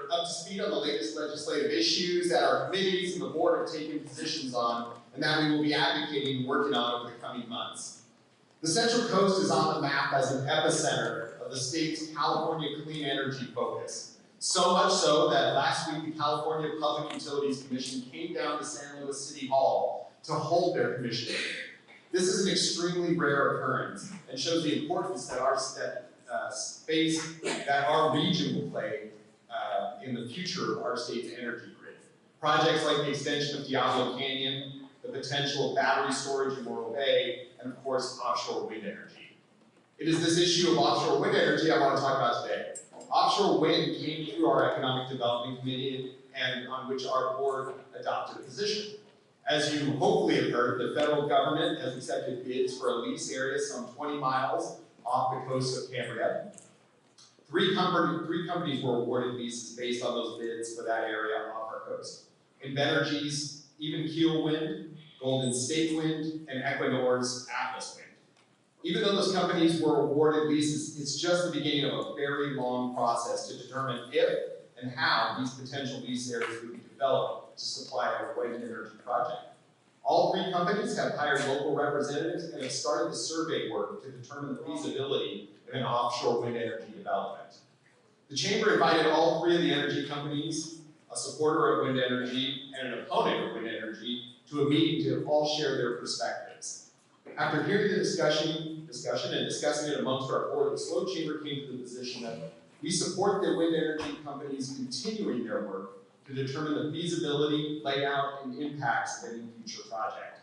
we're up to speed on the latest legislative issues that our committees and the board have taken positions on, and that we will be advocating and working on over the coming months. The Central Coast is on the map as an epicenter of the state's California clean energy focus. So much so that last week the California Public Utilities Commission came down to San Luis City Hall to hold their commission. This is an extremely rare occurrence and shows the importance that our space that our region will play in the future of our state's energy grid. Projects like the extension of Diablo Canyon, the potential of battery storage in Morro Bay, and of course, offshore wind energy. It is this issue of offshore wind energy I want to talk about today. Offshore wind came through our Economic Development Committee and on which our board adopted a position. As you hopefully have heard, the federal government has accepted bids for a lease area some 20 miles off the coast of Cambria. Three companies were awarded leases based on those bids for that area off our coast. Invenergy's Even Keel Wind, Golden State Wind, and Equinor's Atlas Wind. Even though those companies were awarded leases, it's just the beginning of a very long process to determine if and how these potential lease areas would be developed to supply a wind energy project. All three companies have hired local representatives and have started the survey work to determine the feasibility of an offshore wind energy development. The Chamber invited all three of the energy companies, a supporter of wind energy and an opponent of wind energy, to a meeting to all share their perspectives. After hearing the discussion and discussing it amongst our board, the SLO Chamber came to the position that we support the wind energy companies continuing their work to determine the feasibility, layout, and impacts of any future project.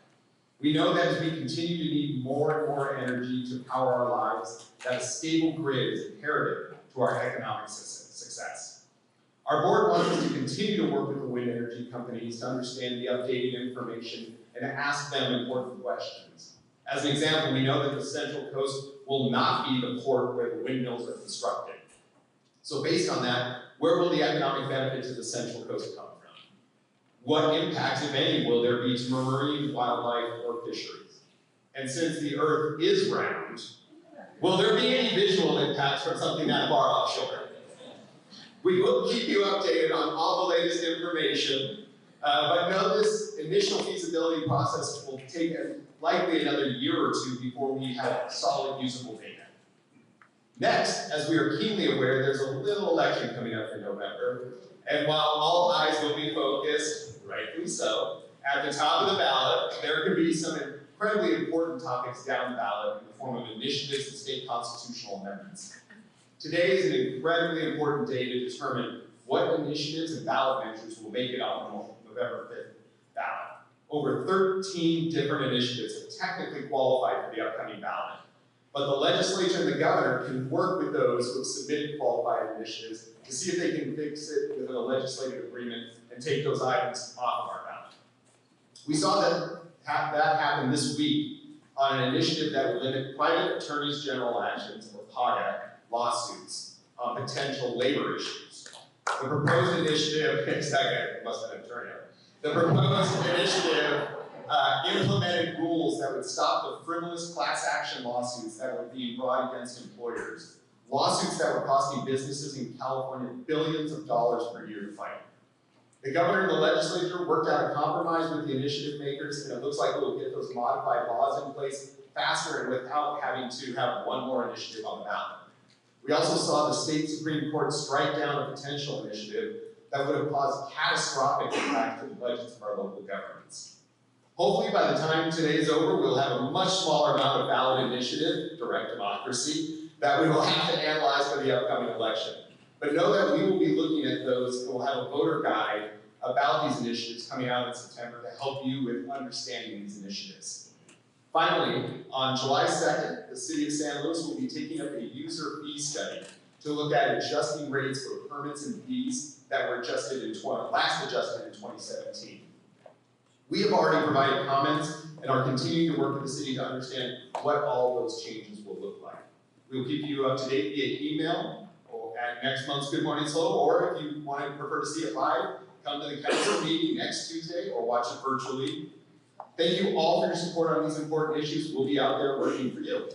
We know that as we continue to need more and more energy to power our lives, that a stable grid is imperative to our economic success. Our board wants us to continue to work with the wind energy companies to understand the updated information and to ask them important questions. As an example, we know that the Central Coast will not be the port where the windmills are constructed. So based on that, where will the economic benefit to the Central Coast come from? What impacts, if any, will there be to marine, wildlife, or fisheries? And since the Earth is round, will there be any visual impacts from something that far offshore? We will keep you updated on all the latest information, but know this initial feasibility process will take likely another year or two before we have solid usable data. Next, as we are keenly aware, there's a little election coming up in November, and while all eyes will be focused, rightfully so, at the top of the ballot, there could be some incredibly important topics down the ballot in the form of initiatives and state constitutional amendments. Today is an incredibly important day to determine what initiatives and ballot measures will make it on the November 5th ballot. Over 13 different initiatives have technically qualified for the upcoming ballot. But the legislature and the governor can work with those who have submitted qualified initiatives to see if they can fix it within a legislative agreement and take those items off of our ballot. We saw that happen this week on an initiative that would limit private attorneys general actions, or PAGA, lawsuits on potential labor issues. The proposed initiative, must have been an attorney. The proposed initiative implemented rules that would stop the frivolous class action lawsuits that were being brought against employers, lawsuits that were costing businesses in California billions of dollars per year to fight. The governor and the legislature worked out a compromise with the initiative makers, and it looks like we'll get those modified laws in place faster and without having to have one more initiative on the ballot. We also saw the state Supreme Court strike down a potential initiative that would have caused catastrophic impact to the budgets of our local governments. Hopefully by the time today is over, we'll have a much smaller amount of ballot initiative, direct democracy, that we will have to analyze for the upcoming election. But know that we will be looking at those, and we'll have a voter guide about these initiatives coming out in September to help you with understanding these initiatives. Finally, on July 2nd, the City of San Luis will be taking up a user fee study to look at adjusting rates for permits and fees that were last adjusted in 2017. We have already provided comments and are continuing to work with the city to understand what all those changes will look like. We will keep you up to date via email or at next month's Good Morning SLO, or if you prefer to see it live, come to the council meeting next Tuesday or watch it virtually. Thank you all for your support on these important issues. We'll be out there working for you.